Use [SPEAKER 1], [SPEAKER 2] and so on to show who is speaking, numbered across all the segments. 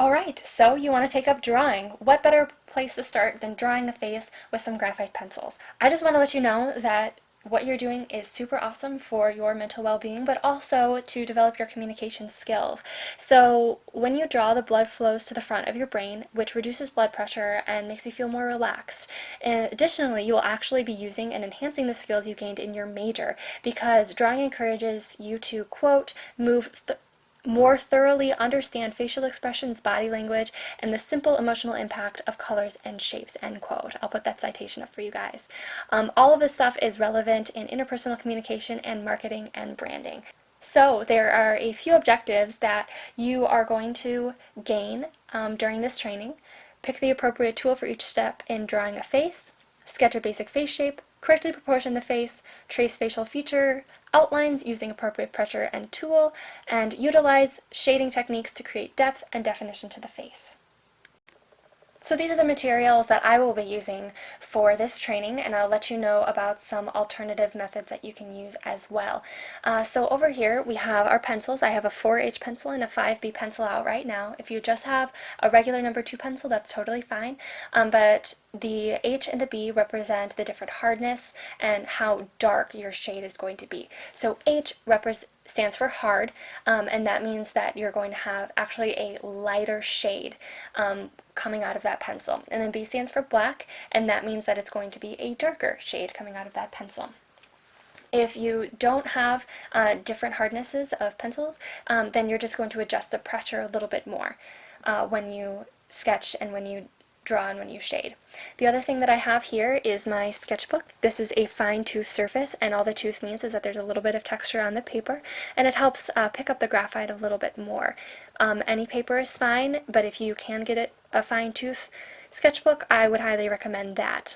[SPEAKER 1] Alright, so you want to take up drawing. What better place to start than drawing a face with some graphite pencils? I just want to let you know that what you're doing is super awesome for your mental well-being, but also to develop your communication skills. So when you draw, the blood flows to the front of your brain, which reduces blood pressure and makes you feel more relaxed. And additionally, you will actually be using and enhancing the skills you gained in your major, because drawing encourages you to, quote, more thoroughly understand facial expressions, body language, and the simple emotional impact of colors and shapes, end quote. I'll put that citation up for you guys. All of this stuff is relevant in interpersonal communication and marketing and branding. So there are a few objectives that you are going to gain during this training. Pick the appropriate tool for each step in drawing a face, sketch a basic face shape, correctly proportion the face, trace facial feature outlines using appropriate pressure and tool, and utilize shading techniques to create depth and definition to the face. So these are the materials that I will be using for this training, and I'll let you know about some alternative methods that you can use as well. So over here we have our pencils. I have a 4H pencil and a 5B pencil out right now. If you just have a regular number 2 pencil, that's totally fine, but the H and the B represent the different hardness and how dark your shade is going to be. So H stands for hard, and that means that you're going to have actually a lighter shade coming out of that pencil. And then B stands for black, and that means that it's going to be a darker shade coming out of that pencil. If you don't have different hardnesses of pencils, then you're just going to adjust the pressure a little bit more when you sketch and when you draw and when you shade. The other thing that I have here is my sketchbook. This is a fine tooth surface, and all the tooth means is that there's a little bit of texture on the paper, and it helps pick up the graphite a little bit more. Any paper is fine, but if you can get it a fine tooth sketchbook, I would highly recommend that.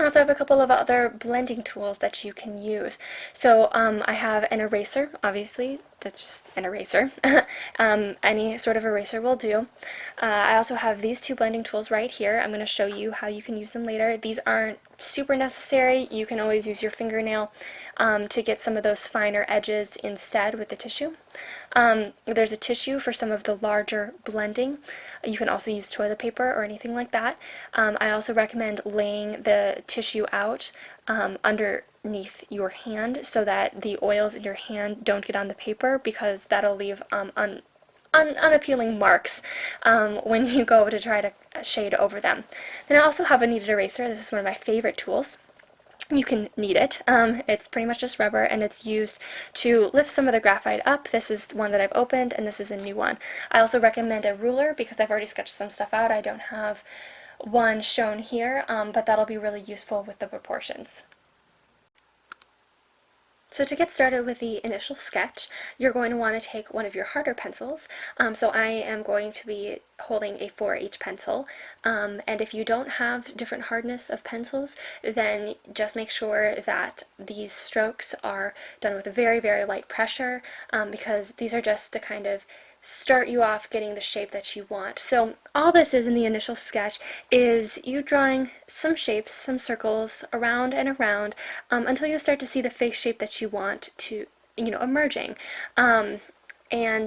[SPEAKER 1] I also have a couple of other blending tools that you can use. So I have an eraser, obviously, that's just an eraser. Any sort of eraser will do. I also have these two blending tools right here. I'm going to show you how you can use them later. These aren't super necessary. You can always use your fingernail to get some of those finer edges instead with the tissue. There's a tissue for some of the larger blending. You can also use toilet paper or anything like that. I also recommend laying the tissue out underneath your hand so that the oils in your hand don't get on the paper, because that'll leave unappealing marks when you go to try to shade over them. Then I also have a kneaded eraser. This is one of my favorite tools. You can knead it. It's pretty much just rubber, and it's used to lift some of the graphite up. This is one that I've opened, and this is a new one. I also recommend a ruler because I've already sketched some stuff out. I don't have one shown here, but that'll be really useful with the proportions. So to get started with the initial sketch, you're going to want to take one of your harder pencils. So I am going to be holding a 4H pencil, and if you don't have different hardness of pencils, then just make sure that these strokes are done with a very, very light pressure, because these are just to kind of start you off getting the shape that you want. So all this is in the initial sketch is you drawing some shapes, some circles around and around until you start to see the face shape that you want to, emerging. And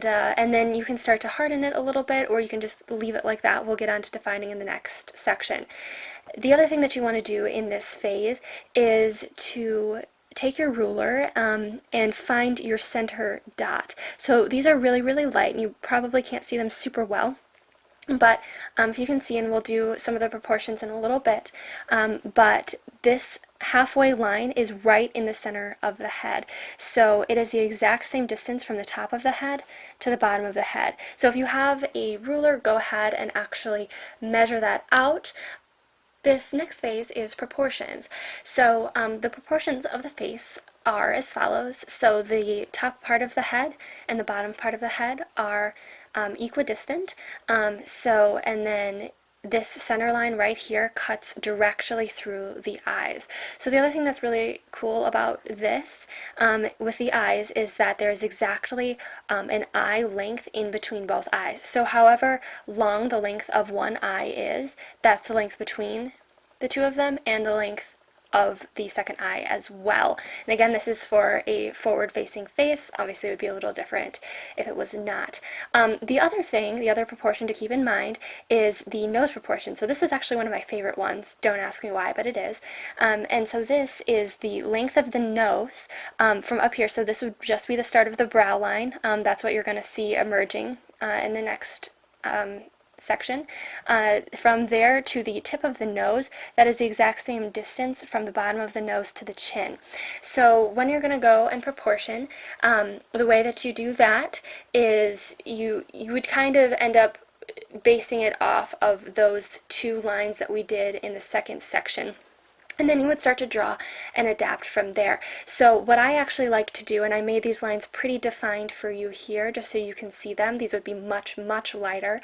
[SPEAKER 1] then you can start to harden it a little bit, or you can just leave it like that. We'll get on to defining in the next section. The other thing that you want to do in this phase is to take your ruler and find your center dot. So these are really, really light, and you probably can't see them super well. But if you can see, and we'll do some of the proportions in a little bit, but this halfway line is right in the center of the head. So it is the exact same distance from the top of the head to the bottom of the head. So if you have a ruler, go ahead and actually measure that out. This next phase is proportions. So the proportions of the face are as follows. So the top part of the head and the bottom part of the head are equidistant. And then this center line right here cuts directly through the eyes. So the other thing that's really cool about this with the eyes is that there's exactly an eye length in between both eyes. So however long the length of one eye is, that's the length between the two of them and the length of the second eye as well. And again, this is for a forward-facing face. Obviously, it would be a little different if it was not. The other thing, the other proportion to keep in mind is the nose proportion. So this is actually one of my favorite ones. Don't ask me why, but it is. And so this is the length of the nose from up here. So this would just be the start of the brow line. That's what you're going to see emerging in the next section. From there to the tip of the nose, that is the exact same distance from the bottom of the nose to the chin. So when you're going to go and proportion, the way that you do that is you would kind of end up basing it off of those two lines that we did in the second section. And then you would start to draw and adapt from there. So what I actually like to do, and I made these lines pretty defined for you here just so you can see them. These would be much, much lighter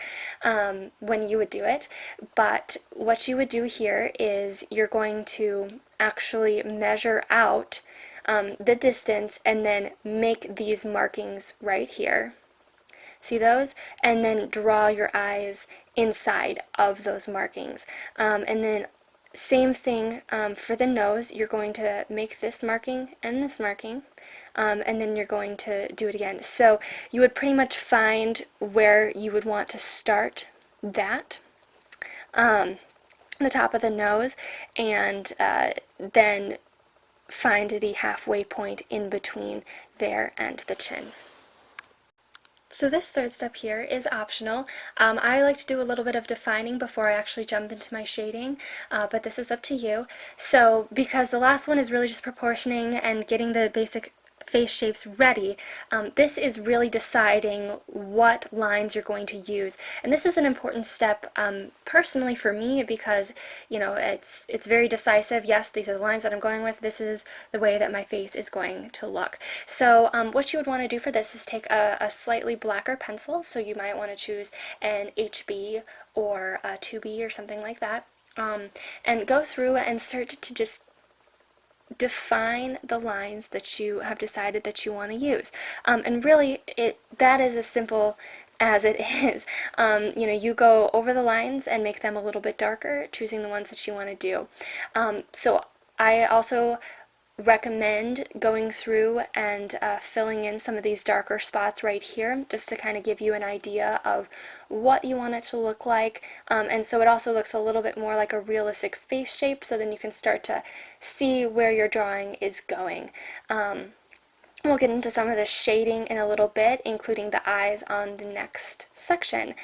[SPEAKER 1] when you would do it. But what you would do here is you're going to actually measure out the distance and then make these markings right here. See those? And then draw your eyes inside of those markings. And then same thing for the nose. You're going to make this marking and this marking, and then you're going to do it again. So you would pretty much find where you would want to start that, the top of the nose, and then find the halfway point in between there and the chin. So this third step here is optional. I like to do a little bit of defining before I actually jump into my shading, but this is up to you. So because the last one is really just proportioning and getting the basic face shapes ready, this is really deciding what lines you're going to use. And this is an important step personally for me because, you know, it's very decisive. Yes, these are the lines that I'm going with. This is the way that my face is going to look. So what you would want to do for this is take a slightly blacker pencil. So you might want to choose an HB or a 2B or something like that, and go through and start to just define the lines that you have decided that you want to use. And really, that is as simple as it is. You know, you go over the lines and make them a little bit darker, choosing the ones that you want to do. So I also recommend going through and filling in some of these darker spots right here just to kind of give you an idea of what you want it to look like, and so it also looks a little bit more like a realistic face shape, so then you can start to see where your drawing is going. We'll get into some of the shading in a little bit, including the eyes on the next section.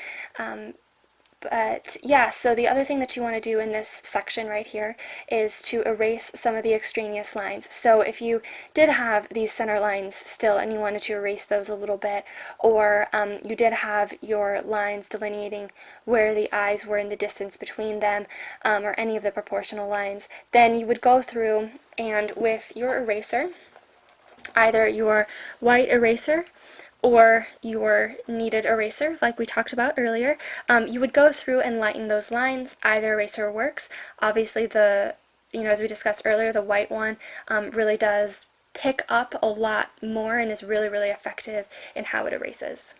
[SPEAKER 1] But yeah, so the other thing that you want to do in this section right here is to erase some of the extraneous lines. So if you did have these center lines still and you wanted to erase those a little bit, or you did have your lines delineating where the eyes were in the distance between them, or any of the proportional lines, then you would go through and with your eraser, either your white eraser or your kneaded eraser, like we talked about earlier, you would go through and lighten those lines. Either eraser works. Obviously, as we discussed earlier, the white one really does pick up a lot more and is really, really effective in how it erases.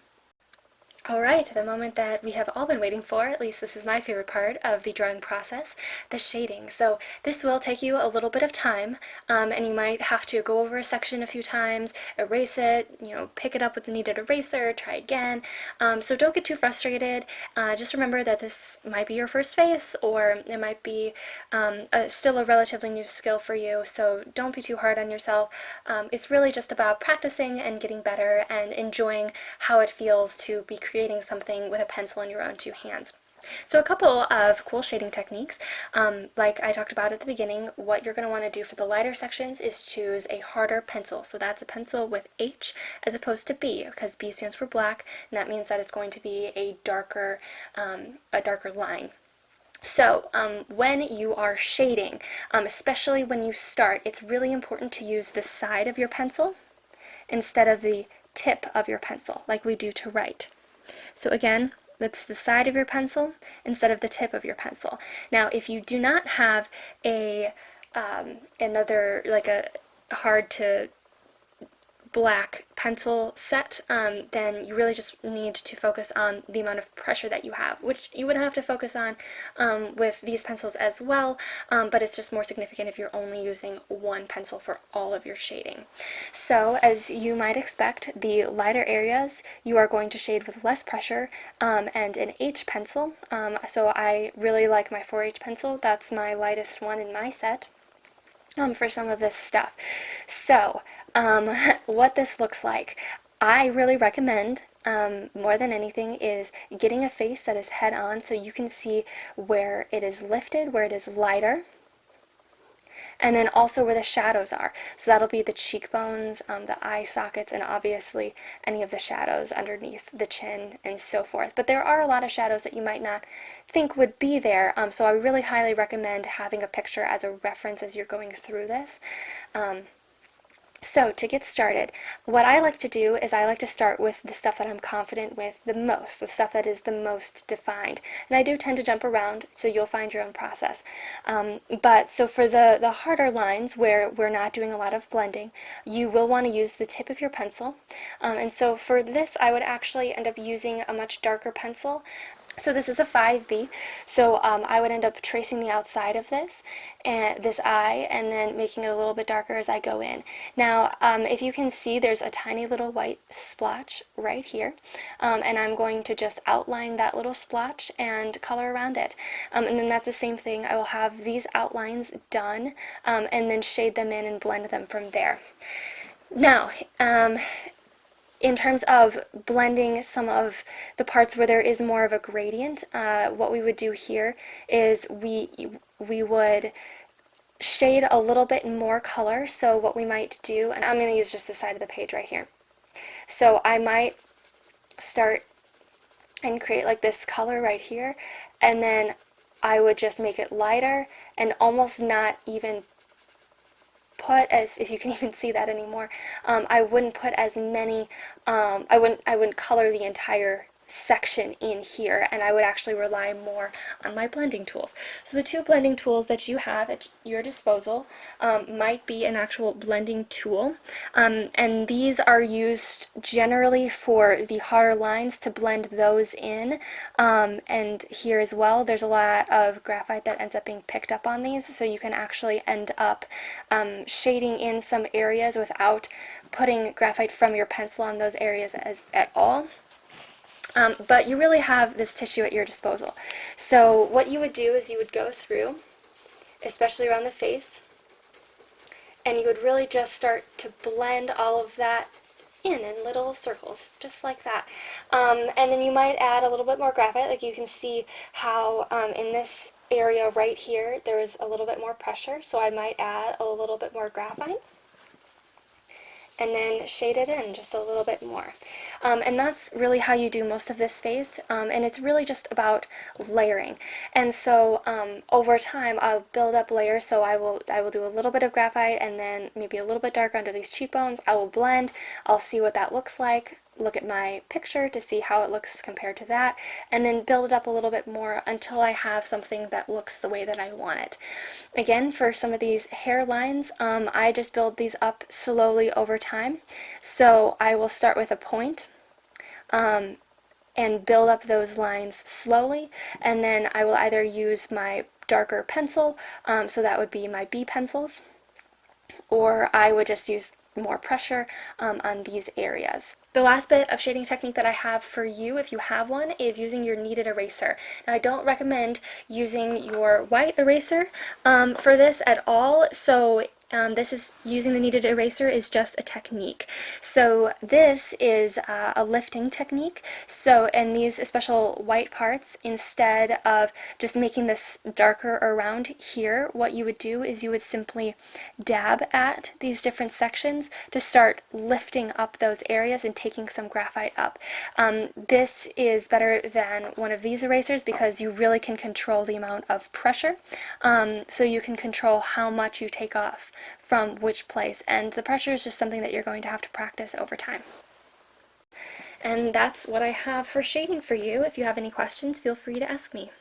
[SPEAKER 1] Alright, the moment that we have all been waiting for, at least this is my favorite part of the drawing process, the shading. So this will take you a little bit of time, and you might have to go over a section a few times, erase it, pick it up with the kneaded eraser, try again. So don't get too frustrated. Just remember that this might be your first face, or it might be still a relatively new skill for you, so don't be too hard on yourself. It's really just about practicing and getting better and enjoying how it feels to be creating something with a pencil in your own two hands. So a couple of cool shading techniques, like I talked about at the beginning, what you're going to want to do for the lighter sections is choose a harder pencil. So that's a pencil with H as opposed to B, because B stands for black, and that means that it's going to be a darker line. So when you are shading, especially when you start, it's really important to use the side of your pencil instead of the tip of your pencil, like we do to write. So again, that's the side of your pencil instead of the tip of your pencil. Now, if you do not have a hard to black pencil set, then you really just need to focus on the amount of pressure that you have, which you would have to focus on with these pencils as well, but it's just more significant if you're only using one pencil for all of your shading. So as you might expect, the lighter areas you are going to shade with less pressure and an H pencil. So I really like my 4H pencil. That's my lightest one in my set. For some of this stuff. So, what this looks like, I really recommend, more than anything, is getting a face that is head on so you can see where it is lifted, where it is lighter, and then also where the shadows are. So that'll be the cheekbones, the eye sockets, and obviously any of the shadows underneath the chin and so forth. But there are a lot of shadows that you might not think would be there, so I really highly recommend having a picture as a reference as you're going through this. So to get started, what I like to do is I like to start with the stuff that I'm confident with the most, the stuff that is the most defined. And I do tend to jump around, so you'll find your own process. But so for the harder lines where we're not doing a lot of blending, you will want to use the tip of your pencil. And so for this, I would actually end up using a much darker pencil. So this is a 5B, so I would end up tracing the outside of this eye and then making it a little bit darker as I go in. Now, if you can see, there's a tiny little white splotch right here, and I'm going to just outline that little splotch and color around it. And then that's the same thing. I will have these outlines done and then shade them in and blend them from there. Now, in terms of blending some of the parts where there is more of a gradient, what we would do here is we would shade a little bit more color. So what we might do, and I'm going to use just the side of the page right here. So I might start and create like this color right here, and then I would just make it lighter and almost not even put, as if you can even see that anymore, I wouldn't put as many, I wouldn't color the entire section in here, and I would actually rely more on my blending tools. So the two blending tools that you have at your disposal might be an actual blending tool, and these are used generally for the harder lines to blend those in, and here as well there's a lot of graphite that ends up being picked up on these, so you can actually end up shading in some areas without putting graphite from your pencil on those areas at all. But you really have this tissue at your disposal. So what you would do is you would go through, especially around the face, and you would really just start to blend all of that in little circles, just like that. And then you might add a little bit more graphite. Like you can see how in this area right here there is a little bit more pressure, so I might add a little bit more graphite and then shade it in just a little bit more. And that's really how you do most of this face, and it's really just about layering. And so over time I'll build up layers, so I will do a little bit of graphite and then maybe a little bit darker under these cheekbones. I will blend, I'll see what that looks like, look at my picture to see how it looks compared to that, and then build it up a little bit more until I have something that looks the way that I want it. Again, for some of these hairlines, I just build these up slowly over time. So I will start with a point and build up those lines slowly, and then I will either use my darker pencil, so that would be my B pencils, or I would just use more pressure on these areas. The last bit of shading technique that I have for you, if you have one, is using your kneaded eraser. Now, I don't recommend using your white eraser for this at all, so this is using the kneaded eraser is just a technique. So this is a lifting technique. So in these special white parts, instead of just making this darker around here, what you would do is you would simply dab at these different sections to start lifting up those areas and taking some graphite up. This is better than one of these erasers because you really can control the amount of pressure. So you can control how much you take off from which place, and the pressure is just something that you're going to have to practice over time. And that's what I have for shading for you. If you have any questions, feel free to ask me.